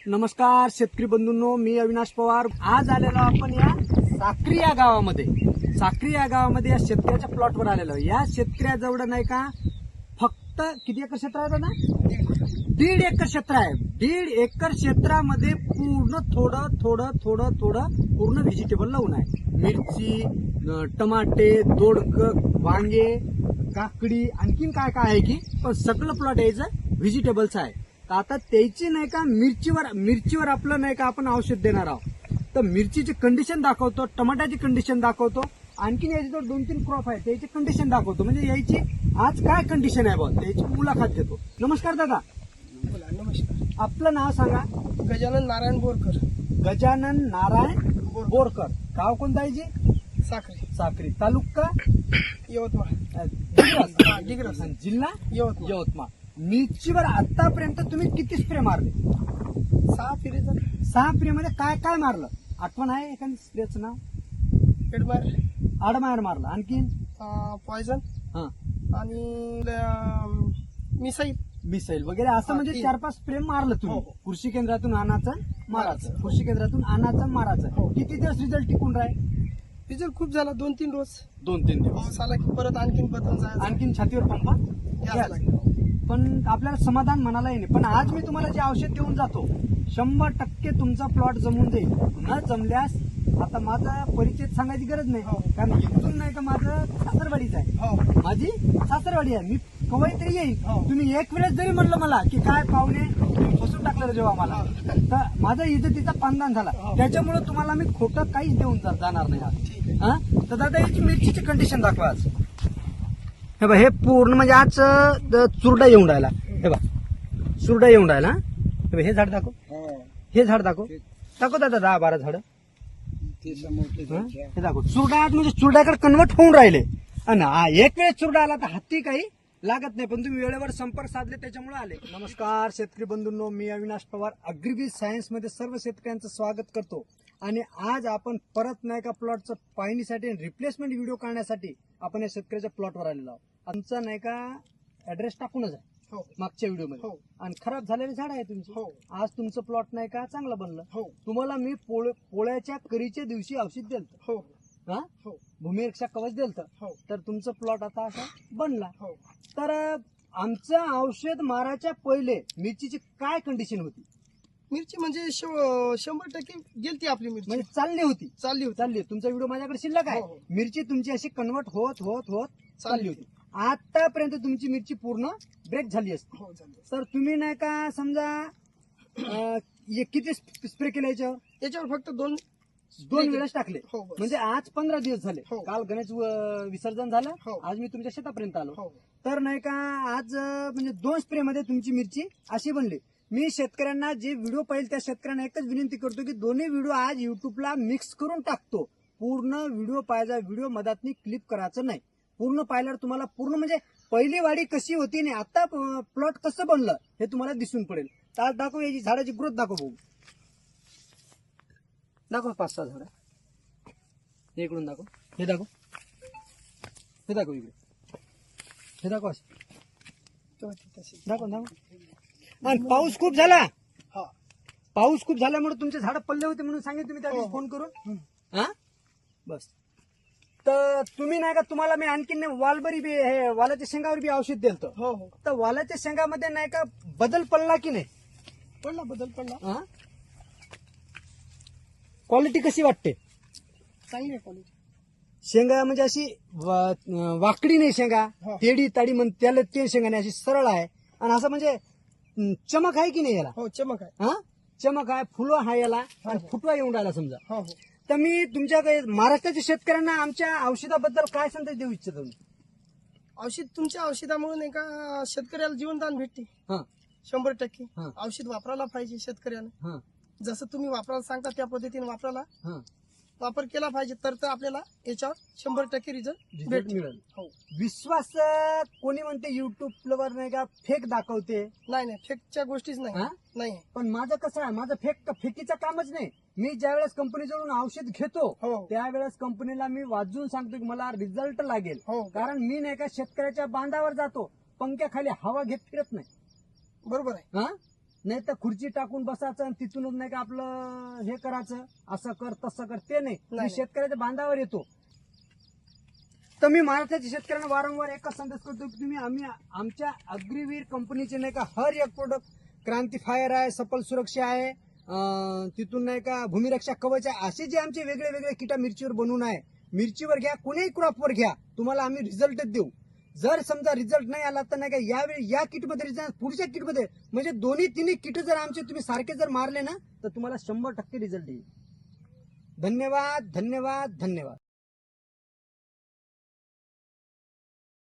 नमस्कार शेतकरी बंधूंनो, मी अविनाश पवार. आज आलेलो आपण या साक्री या गावामध्ये. साक्री या गावामध्ये या शेतकऱ्याच्या प्लॉटवर आलेलो. या शेतकऱ्याजवळ नाही का फक्त किती एकर क्षेत्र आहे ना? 1.5 एकर क्षेत्र आहे. 1.5 एकर क्षेत्रामध्ये पूर्ण थोडं पूर्ण व्हेजिटेबल लावून आहे. मिरची, टमाटे, दोडक, वांगे, काकडी, आणखीन काय काय आहे की, पण सगळं प्लॉट यायचं व्हेजिटेबल्स आहे. तर आता त्याची नाही का मिरचीवर आपलं नाही का आपण औषध देणार आहोत. तर मिरचीची कंडिशन दाखवतो, टमाट्याची कंडिशन दाखवतो, आणखीन याची जो 2-3 क्रॉप आहे त्याची कंडिशन दाखवतो. म्हणजे याची आज काय कंडिशन आहे बघ त्याची मुलाखत देतो. नमस्कार दादा. बोला. नमस्कार. आपलं नाव सांगा. गजानन नारायण बोरकर. गजानन नारायण बोरकर. गाव कोणतं आहे जी? साखरे. साक्री. तालुका यवतमाळ. डिग्रस. आणि जिल्हा यवतमाळ. यवतमाळ. मिरचीवर आतापर्यंत तुम्ही किती स्प्रे मारले? 6 फिरेचा 6 स्प्रे मध्ये काय काय मारलं? आठवण आहे एखादी स्प्रेचं नाव? हेडमार, आडमायर मारलं. आणखीन पॉयझन हा आणि मिसाईल. मिसाईल वगैरे असं म्हणजे 3. 4-5 स्प्रे मारलं तुम्ही. हो. कृषी केंद्रातून आणायचं मारायचं, हो. कृषी केंद्रातून आणायचं मारायचं. हो. किती दिवस रिझल्ट टिकून राहील? रिझल्ट खूप झाला. 2-3 रोज 2-3 दिवस. पाऊस आला की परत आणखीन बदलून जायचं. आणखीन छातीवर पंपा यायला घ्यायचा. लागलं. पण आपल्याला समाधान म्हणालाही नाही. पण आज मी तुम्हाला जे औषध देऊन जातो 100% तुमचा प्लॉट जमून जाईल. न जमल्यास आता माझा परिचय सांगायची गरज नाही. हो. कारण इथून नाही का माझं सासरवाडीच आहे. हो. माझी सासरवाडी आहे. मी कवाई तरी येईल. हो. तुम्ही एक वेळेस जरी म्हणलं मला की काय पाहुणे तुम्ही फसून टाकलं जेव्हा मला, तर माझा इज्जतीचा पानदान झाला. हो. त्याच्यामुळे तुम्हाला मी खोटं काहीच देऊन जाणार नाही आज. ठीक आहे. हा? तर दादा याची मिरचीची कंडिशन दाखवा आज. हे बघ, हे पूर्ण म्हणजे आज चुरडा येऊन राहिला. हे बघ चुरडा येऊन राहिला. हे बघ, हे झाड दाखव. हे झाड दाखव. दाखव दादा 10-12 झाड. हे दाखव. चुरडा आज म्हणजे चुरड्याकडे कन्वर्ट होऊन राहिले. आणि एक वेळेस चुरडा आला तर हत्ती काही लागत नाही. पण तुम्ही वेळेवर संपर्क साधले त्याच्यामुळे आले. नमस्कार शेतकरी बंधूंनो, मी अविनाश पवार अग्रिबीज सायन्स मध्ये सर्व शेतकऱ्यांचं स्वागत करतो. आणि आज आपण परत नाही का प्लॉटचं पाहणीसाठी रिप्लेसमेंट व्हिडिओ काढण्यासाठी आपण या शेतकऱ्याच्या प्लॉटवर आलेलो आहोत. आमचा नाही का ऍड्रेस टाकूनच आहे हो. मागच्या व्हिडिओमध्ये. हो. आणि खराब झालेले झाड आहे तुमची. हो. आज तुमचं प्लॉट नाही का चांगलं बनलं. हो. तुम्हाला मी पोळ्याच्या करीच्या दिवशी औषध दिलं. हो. हा, हो. भूमिरक्षा कवच दिलं. हो. तर तुमचं प्लॉट आता असा बनला. हो. तर आमचं औषध मारायच्या पहिले मिरचीची काय कंडिशन होती? मिरची म्हणजे 100% गेलती आपली मिरची. म्हणजे चालली होती. चालली होती. चालली होती. तुमचा व्हिडिओ माझ्याकडे शिल्लक आहे. हो, हो. मिरची तुमची अशी कन्वर्ट होत चालली होती. आतापर्यंत तुमची मिरची पूर्ण ब्रेक झाली असते. हो. झाली. तर तुम्ही नाही का समजा किती स्प्रे केले याच्यावर? याच्यावर फक्त 2 वेळेस टाकले. हो, बस. म्हणजे आज 15 दिवस झाले. हो. काल गणेश विसर्जन झालं. हो. आज मी तुमच्या शेतापर्यंत आलो. हो. तर नाही का आज म्हणजे 2 स्प्रे मध्ये तुमची मिरची अशी बनली. मी शेतकऱ्यांना जे व्हिडिओ पाहिजे त्या शेतकऱ्यांना एकच विनंती करतो की दोन्ही व्हिडिओ आज युट्यूबला मिक्स करून टाकतो. पूर्ण व्हिडिओ पाहायचा. व्हिडिओ मधातनी क्लिप करायचं नाही. पूर्ण पाहिल्यावर तुम्हाला पूर्ण म्हणजे पहिली वाढी कशी होती आणि आता प्लॉट कसं बनलं हे तुम्हाला दिसून पडेल. तर आज दाखव याची झाडाची ग्रोथ दाखव बघू. दाखव 5-6 झाड. हे इकडून दाखव. हे दाखव. हे दाखव इकडे. हे दाखव असं. दाखव. आणि पाऊस खूप झाला. हा. पाऊस खूप झाल्यामुळे तुमचे झाड पडले होते म्हणून सांगितलं तुम्ही त्या दिवशी हो. फोन करून. हा बस. तर तुम्ही नाही का तुम्हाला मी आणखीन वालबरी बी हे वालाच्या शेंगावर बी औषध दिलं. हो. हो. तर वालाच्या शेंगामध्ये नाही का बदल पडला की नाही? बदल पडला. क्वालिटी कशी वाटते? चांगली आहे क्वालिटी. शेंगा म्हणजे अशी वाकडी नाही शेंगा. हो. तेडी ताडी म्हणते त्याला ते शेंगा नाही, अशी सरळ आहे. आणि असं म्हणजे चमक आहे की नाही याला? हो. चमक आहे. हा, चमक आहे. फुलं आहे याला. आणि हो. फुटवा येऊन राहिला समजा. हो. हो. तर मी तुमच्याकडे महाराष्ट्राच्या शेतकऱ्यांना आमच्या औषधाबद्दल काय संदेश देऊ इच्छितो? तुमच्या औषधामुळे नाही का शेतकऱ्याला जीवनदान भेटते. हा 100%. हा. औषध वापरायला पाहिजे शेतकऱ्याने. हा जसं तुम्ही वापरायला सांगता त्या पद्धतीने हा वापर केला पाहिजे. तर आपल्याला याच्यावर 100% रिझल्ट रिझल्ट भेटेल. मिळेल. हो. विश्वास कोणी म्हणते युट्यूबवर नाही का फेक दाखवते. नाही फेकच्या गोष्टीच हा? नाही. पण माझं कसं आहे, माझं फेकीचं कामच नाही. मी ज्यावेळेस कंपनीकडून औषध घेतो हो. त्यावेळेस कंपनीला मी वाजून सांगतो की मला रिझल्ट लागेल. हो. कारण मी नाही का शेतकऱ्याच्या बांधावर जातो, पंख्याखाली हवा घेत फिरत नाही. बरोबर आहे. हा, नाही तर खुर्ची टाकून बसायचं आणि तिथूनच नाही का आपलं हे करायचं, असं कर तसं कर, ते नाही. मी नाही. शेतकऱ्याच्या बांधावर येतो. तर मी महाराष्ट्राच्या शेतकऱ्यांना वारंवार एकच संदेश करतो की तुम्ही आमच्या अग्रिवीर कंपनीचे नाही का हर एक प्रोडक्ट, क्रांती फायर आहे, सफल सुरक्षा आहे, तिथून नाही का भूमिरक्षा कवच आहे, असे जे आमचे वेगळे वेगळे किटा मिरचीवर बनवून आहे. मिरचीवर घ्या, कोणीही क्रॉपवर घ्या, तुम्हाला आम्ही रिझल्टच देऊ. जर समजा रिझल्ट नाही आला तर नाही का यावेळी या किटमध्ये रिझल्ट, पुढच्या किटमध्ये, म्हणजे दोन्ही तिन्ही किट जर आमचे तुम्ही सारखे जर मारले ना तर तुम्हाला 100% रिझल्ट येईल. धन्यवाद, धन्यवाद, धन्यवाद.